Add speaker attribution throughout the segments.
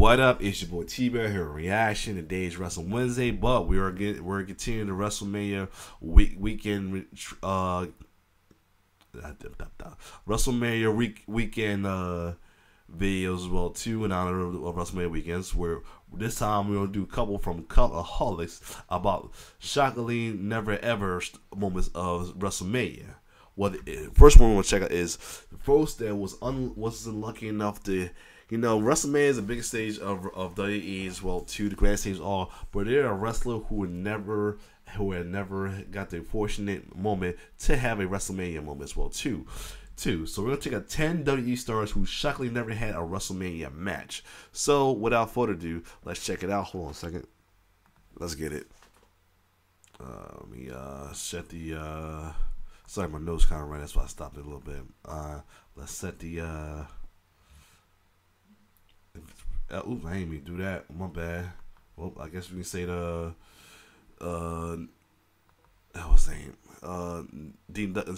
Speaker 1: What up? It's your boy T-Bear here. Reaction. Today's Wrestle Wednesday, but we're continuing the WrestleMania weekend. WrestleMania weekend videos as well too, in honor of WrestleMania weekends. Where this time we're gonna do a couple from Cultaholics about shockingly never ever moments of WrestleMania. First one we're gonna check out is the folks that wasn't lucky enough to. You know, WrestleMania is the biggest stage of WWE as well too, the grand stage all. But there are wrestlers who had never got the fortunate moment to have a WrestleMania moment as well too. So we're gonna check out 10 WWE stars who shockingly never had a WrestleMania match. So without further ado, let's check it out. Hold on a second. Let's get it. Let me set the sorry, my nose kind of ran, that's why I stopped it a little bit. Let's set the oops, I ain't mean to do that. My bad. Well, I guess we can say the that was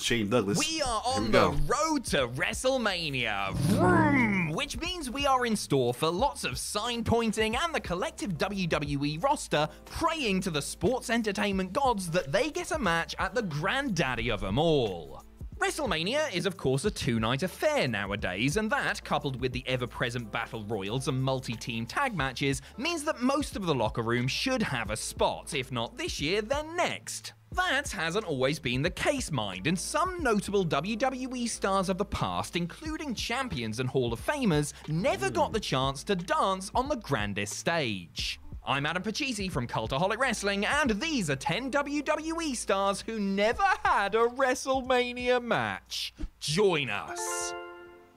Speaker 1: Shane Douglas.
Speaker 2: We are on the road to WrestleMania, vroom, which means we are in store for lots of sign pointing and the collective WWE roster praying to the sports entertainment gods that they get a match at the granddaddy of them all. WrestleMania is of course a two-night affair nowadays, and that, coupled with the ever-present battle royals and multi-team tag matches, means that most of the locker room should have a spot, if not this year, then next. That hasn't always been the case, mind, and some notable WWE stars of the past, including champions and Hall of Famers, never got the chance to dance on the grandest stage. I'm Adam Pachisi from Cultaholic Wrestling, and these are 10 WWE stars who never had a WrestleMania match. Join us.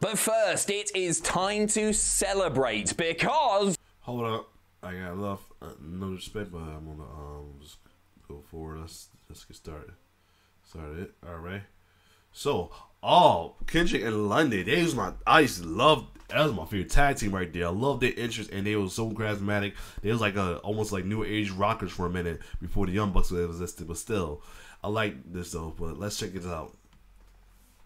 Speaker 3: But first, it is time to celebrate because...
Speaker 1: Hold up. I got no respect, but I'm gonna just go forward. Let's get started. Alright. So, Kendrick and London, I used to love. That was my favorite tag team right there. I love their interest, and they was so charismatic. They was like almost like new age rockers for a minute before the Young Bucks existed. But still, I like this though. But let's check it out.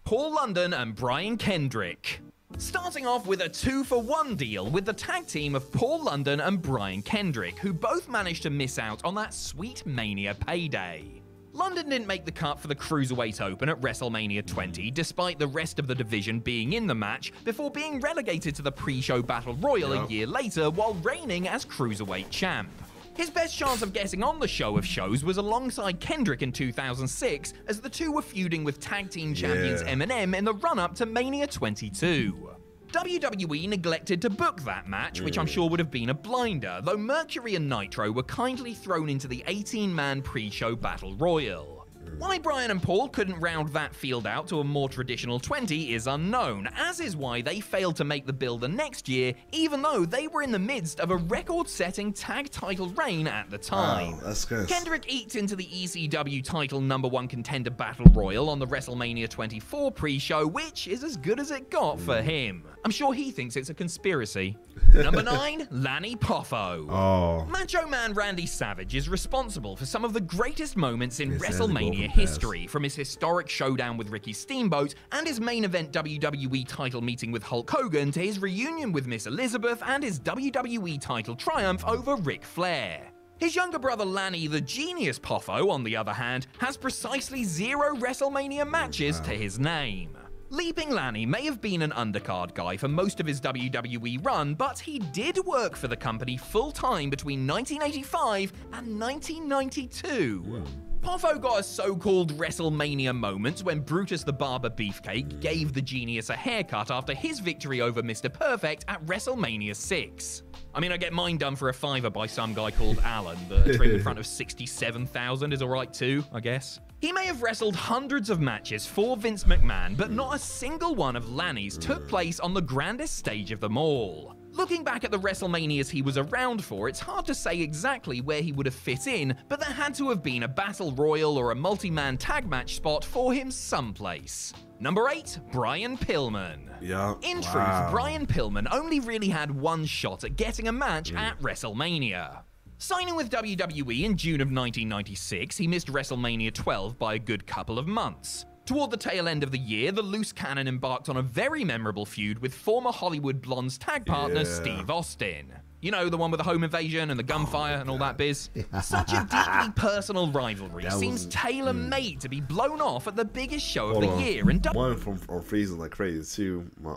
Speaker 2: Paul London and Brian Kendrick. Starting off with a 2-for-1 deal with the tag team of Paul London and Brian Kendrick, who both managed to miss out on that sweet Mania payday. London didn't make the cut for the Cruiserweight Open at WrestleMania 20, despite the rest of the division being in the match, before being relegated to the pre-show Battle Royal a year later while reigning as Cruiserweight champ. His best chance of getting on the show of shows was alongside Kendrick in 2006, as the two were feuding with tag team champions Eminem in the run-up to Mania 22. WWE neglected to book that match, which I'm sure would have been a blinder, though Mercury and Nitro were kindly thrown into the 18-man pre-show Battle Royal. Why Brian and Paul couldn't round that field out to a more traditional 20 is unknown, as is why they failed to make the bill the next year, even though they were in the midst of a record-setting tag title reign at the time.
Speaker 1: Wow, that's good.
Speaker 2: Kendrick eked into the ECW title #1 contender Battle Royal on the WrestleMania 24 pre-show, which is as good as it got for him. I'm sure he thinks it's a conspiracy. Number 9, Lanny Poffo. Macho Man Randy Savage is responsible for some of the greatest moments in WrestleMania history, from his historic showdown with Ricky Steamboat and his main event WWE title meeting with Hulk Hogan to his reunion with Miss Elizabeth and his WWE title triumph over Ric Flair. His younger brother Lanny the Genius Poffo, on the other hand, has precisely 0 WrestleMania matches to his name. Leaping Lanny may have been an undercard guy for most of his WWE run, but he did work for the company full-time between 1985 and 1992. Poffo got a so-called WrestleMania moment when Brutus the Barber Beefcake gave the Genius a haircut after his victory over Mr. Perfect at WrestleMania 6. I mean, I get mine done for a $5 by some guy called Alan, but a trim in front of 67,000 is alright too, I guess. He may have wrestled hundreds of matches for Vince McMahon, but not a single one of Lanny's took place on the grandest stage of them all. Looking back at the WrestleManias he was around for, it's hard to say exactly where he would have fit in, but there had to have been a Battle Royal or a multi-man tag match spot for him someplace. Number 8, Brian Pillman. In truth, Brian Pillman only really had one shot at getting a match at WrestleMania. Signing with WWE in June of 1996, he missed WrestleMania 12 by a good couple of months. Toward the tail end of the year, the Loose Cannon embarked on a very memorable feud with former Hollywood Blondes tag partner Steve Austin. You know, the one with the home invasion and the gunfire and all that biz? Such a deeply personal rivalry seems tailor-made to be blown off at the biggest show of the year. And
Speaker 1: one from freezing like crazy too. My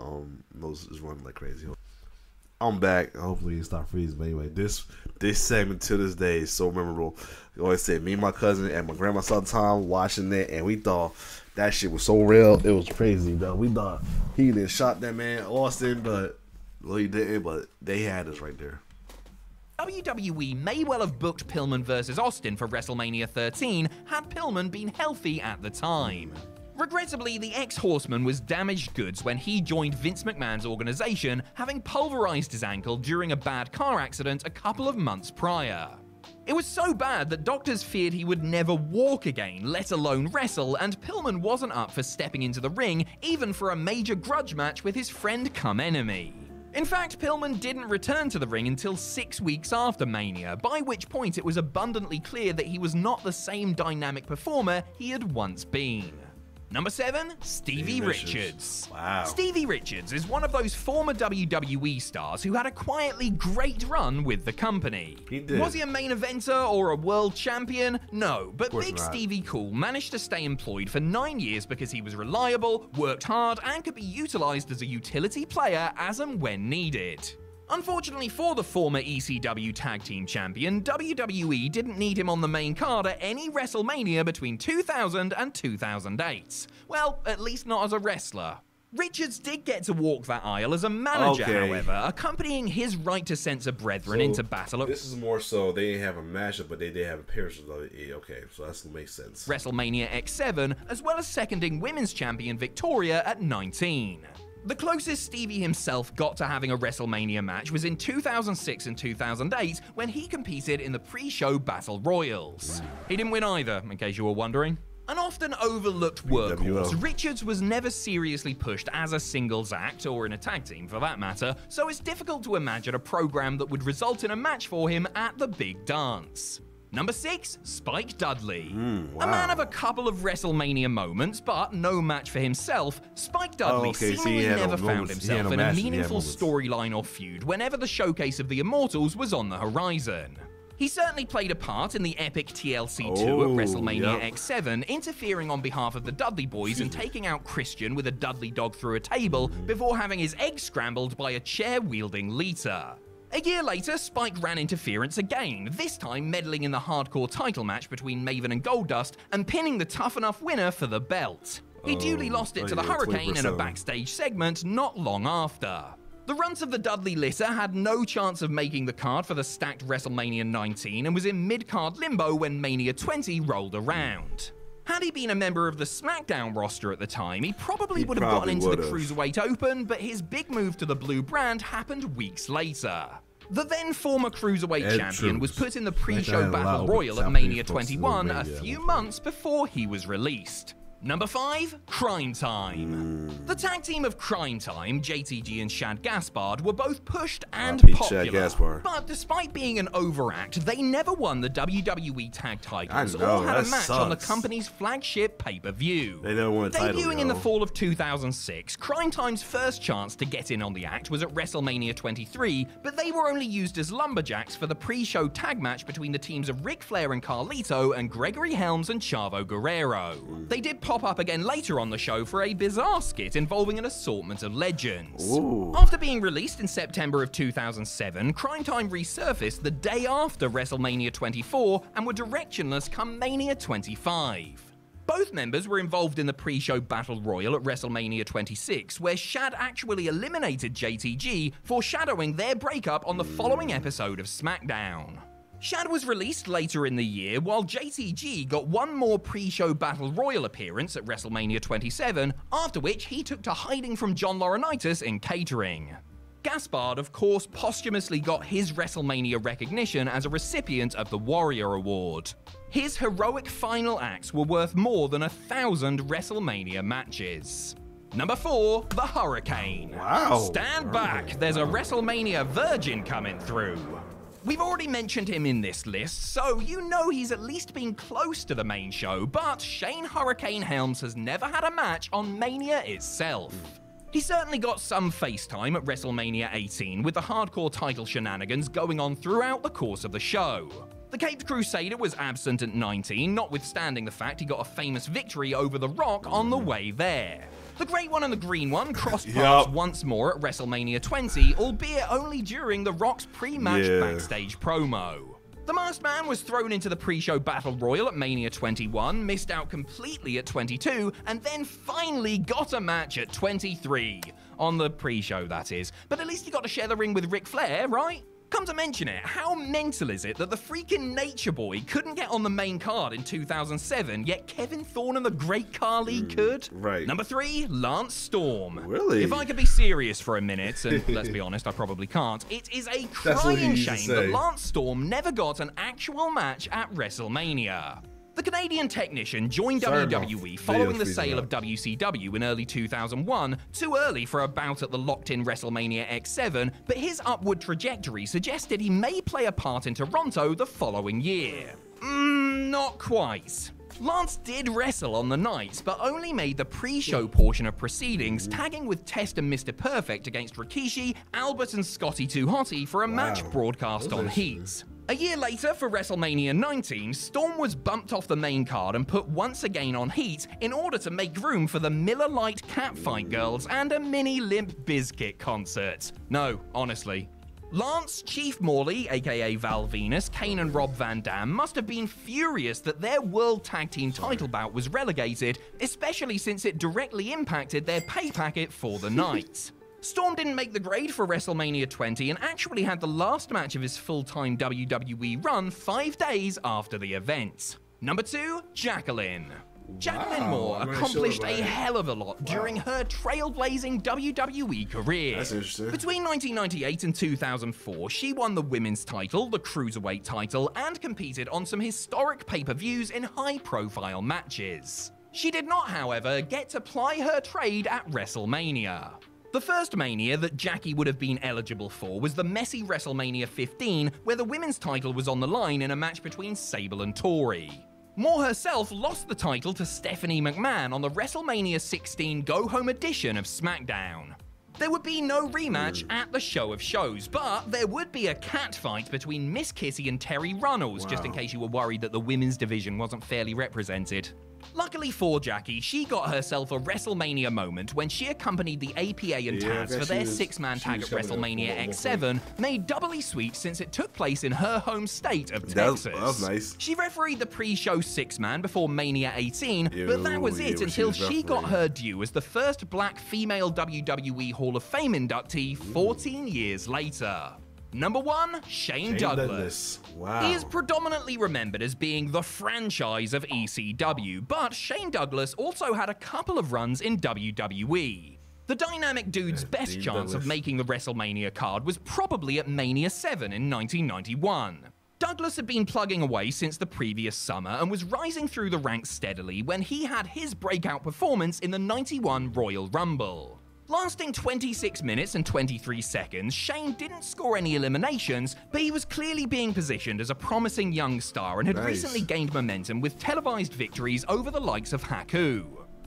Speaker 1: nose is running like crazy. I'm back. Hopefully you stop freezing. But anyway, this segment to this day is so memorable. I always say, me and my cousin and my grandma saw the time watching it, and we thought that shit was so real. It was crazy, though. We thought he done shot that man Austin, but well, he didn't. But they had us right there.
Speaker 2: WWE may well have booked Pillman versus Austin for WrestleMania 13 had Pillman been healthy at the time. Regrettably, the ex-Horseman was damaged goods when he joined Vince McMahon's organization, having pulverized his ankle during a bad car accident a couple of months prior. It was so bad that doctors feared he would never walk again, let alone wrestle, and Pillman wasn't up for stepping into the ring, even for a major grudge match with his friend cum enemy. In fact, Pillman didn't return to the ring until 6 weeks after Mania, by which point it was abundantly clear that he was not the same dynamic performer he had once been. Number 7, Stevie Richards.
Speaker 1: Wow.
Speaker 2: Stevie Richards is one of those former WWE stars who had a quietly great run with the company.
Speaker 1: He did.
Speaker 2: Was he a main eventer or a world champion? No, but Big
Speaker 1: not.
Speaker 2: Stevie Cool managed to stay employed for 9 years because he was reliable, worked hard, and could be utilized as a utility player as and when needed. Unfortunately for the former ECW Tag Team Champion, WWE didn't need him on the main card at any WrestleMania between 2000 and 2008. Well, at least not as a wrestler. Richards did get to walk that aisle as a manager, however, accompanying his Right to Censor brethren into battle at...
Speaker 1: This is more so they didn't have a matchup, but they did have appearances of it. Okay, so that makes sense.
Speaker 2: WrestleMania X7, as well as seconding Women's Champion Victoria at 19. The closest Stevie himself got to having a WrestleMania match was in 2006 and 2008 when he competed in the pre-show Battle Royals. He didn't win either, in case you were wondering. An often overlooked workhorse, Richards was never seriously pushed as a singles act, or in a tag team for that matter, so it's difficult to imagine a program that would result in a match for him at the big dance. Number 6, Spike Dudley.
Speaker 1: Wow.
Speaker 2: A man of a couple of WrestleMania moments, but no match for himself, Spike Dudley seemingly never found himself in a meaningful storyline or feud whenever the showcase of the Immortals was on the horizon. He certainly played a part in the epic TLC 2 at WrestleMania X7, interfering on behalf of the Dudley Boys and taking out Christian with a Dudley dog through a table before having his eggs scrambled by a chair-wielding Lita. A year later, Spike ran interference again, this time meddling in the hardcore title match between Maven and Goldust and pinning the Tough Enough winner for the belt. He duly lost it to the Hurricane in a backstage segment not long after. The runt of the Dudley litter had no chance of making the card for the stacked WrestleMania 19 and was in mid-card limbo when Mania 20 rolled around. Had he been a member of the SmackDown roster at the time, he probably would have gotten into the Cruiserweight Open, but his big move to the blue brand happened weeks later. The then former Cruiserweight champion was put in the pre-show Battle Royal at Mania 21 a few months before he was released. Number 5, Crime Time. The tag team of Crime Time, JTG and Shad Gaspard, were both pushed and popular. But despite being an overact, they never won the WWE tag titles or had a match on the company's flagship pay-per-view.
Speaker 1: They never won a title.
Speaker 2: Debuting in the fall of 2006, Crime Time's first chance to get in on the act was at WrestleMania 23, but they were only used as lumberjacks for the pre-show tag match between the teams of Ric Flair and Carlito and Gregory Helms and Chavo Guerrero. They did pop up again later on the show for a bizarre skit involving an assortment of legends. After being released in September of 2007, Crime Time resurfaced the day after WrestleMania 24 and were directionless come Mania 25. Both members were involved in the pre-show Battle Royal at WrestleMania 26, where Shad actually eliminated JTG, foreshadowing their breakup on the following episode of SmackDown. Shad was released later in the year, while JTG got one more pre-show Battle Royal appearance at WrestleMania 27, after which he took to hiding from John Laurinaitis in catering. Gaspard, of course, posthumously got his WrestleMania recognition as a recipient of the Warrior Award. His heroic final acts were worth more than 1,000 WrestleMania matches. Number 4, the Hurricane.
Speaker 1: Wow.
Speaker 2: Stand back, there's a WrestleMania virgin coming through. We've already mentioned him in this list, so you know he's at least been close to the main show, but Shane Hurricane Helms has never had a match on Mania itself. He certainly got some face time at WrestleMania 18, with the hardcore title shenanigans going on throughout the course of the show. The Caped Crusader was absent at 19, notwithstanding the fact he got a famous victory over The Rock on the way there. The Great One and the Green One crossed paths once more at WrestleMania 20, albeit only during The Rock's pre-match backstage promo. The Masked Man was thrown into the pre-show Battle Royal at Mania 21, missed out completely at 22, and then finally got a match at 23. On the pre-show, that is. But at least he got to share the ring with Ric Flair, right? Come to mention it, how mental is it that the freaking Nature Boy couldn't get on the main card in 2007, yet Kevin Thorne and the Great Khali could?
Speaker 1: Right.
Speaker 2: Number 3, Lance Storm.
Speaker 1: Really?
Speaker 2: If I could be serious for a minute, and let's be honest, I probably can't, it is a crying shame that Lance Storm never got an actual match at WrestleMania. The Canadian technician joined WWE following the sale of WCW in early 2001, too early for a bout at the locked-in WrestleMania X7, but his upward trajectory suggested he may play a part in Toronto the following year. Not quite. Lance did wrestle on the night, but only made the pre-show portion of proceedings, tagging with Test and Mr. Perfect against Rikishi, Albert and Scotty 2 Hotty for a match broadcast on Heat. A year later, for WrestleMania 19, Storm was bumped off the main card and put once again on Heat in order to make room for the Miller Lite Catfight Girls and a mini Limp Bizkit concert. No, honestly. Lance, Chief Morley, aka Val Venus, Kane and Rob Van Dam must have been furious that their World Tag Team title bout was relegated, especially since it directly impacted their pay packet for the night. Storm didn't make the grade for WrestleMania 20 and actually had the last match of his full-time WWE run 5 days after the event. Number 2, Jacqueline. Jacqueline Moore accomplished a hell of a lot during her trailblazing WWE career.
Speaker 1: That's interesting.
Speaker 2: Between 1998 and 2004, she won the women's title, the cruiserweight title, and competed on some historic pay-per-views in high-profile matches. She did not, however, get to ply her trade at WrestleMania. The first Mania that Jackie would have been eligible for was the messy WrestleMania 15, where the women's title was on the line in a match between Sable and Tori. Moore herself lost the title to Stephanie McMahon on the WrestleMania 16 Go-Home edition of SmackDown. There would be no rematch at the Show of Shows, but there would be a catfight between Miss Kitty and Terry Runnels, just in case you were worried that the women's division wasn't fairly represented. Luckily for Jackie, she got herself a WrestleMania moment when she accompanied the APA and Taz for their 6-man tag at WrestleMania X7, made doubly sweet since it took place in her home state of Texas.
Speaker 1: That was nice.
Speaker 2: She refereed the pre-show 6-man before Mania 18, but that was it until she got her due as the first black female WWE Hall of Fame inductee 14 years later. Number 1, Shane Douglas.
Speaker 1: Wow.
Speaker 2: He is predominantly remembered as being the franchise of ECW, but Shane Douglas also had a couple of runs in WWE. The dynamic dude's best chance of making the WrestleMania card was probably at Mania 7 in 1991. Douglas had been plugging away since the previous summer and was rising through the ranks steadily when he had his breakout performance in the 91 Royal Rumble. Lasting 26 minutes and 23 seconds, Shane didn't score any eliminations, but he was clearly being positioned as a promising young star and had recently gained momentum with televised victories over the likes of Haku.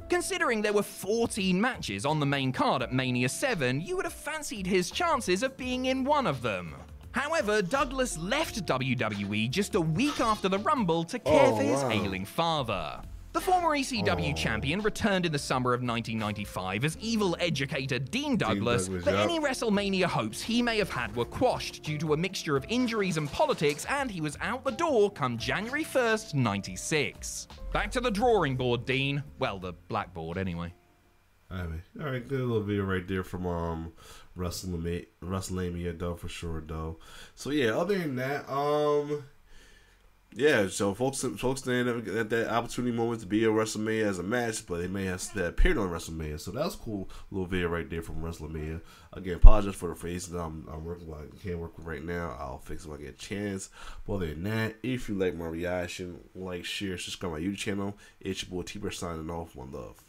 Speaker 2: Considering there were 14 matches on the main card at Mania 7, you would have fancied his chances of being in one of them. However, Douglas left WWE just a week after the Rumble to care for his ailing father. The former ECW champion returned in the summer of 1995 as evil educator Dean Douglas, but any WrestleMania hopes he may have had were quashed due to a mixture of injuries and politics, and he was out the door come January 1st, 96. Back to the drawing board, Dean. Well, the blackboard, anyway.
Speaker 1: Alright, good little video right there from WrestleMania, though, for sure, though. So, yeah, other than that, yeah, so folks didn't get that opportunity moment to be at WrestleMania as a match, but they may have appeared on WrestleMania. So that was a cool little video right there from WrestleMania. Again, apologize for the face that I'm working with. I can't work with right now. I'll fix it when I get a chance. But other than that, if you like my reaction, like, share, subscribe to my YouTube channel. It's your boy T-Bird signing off. One love.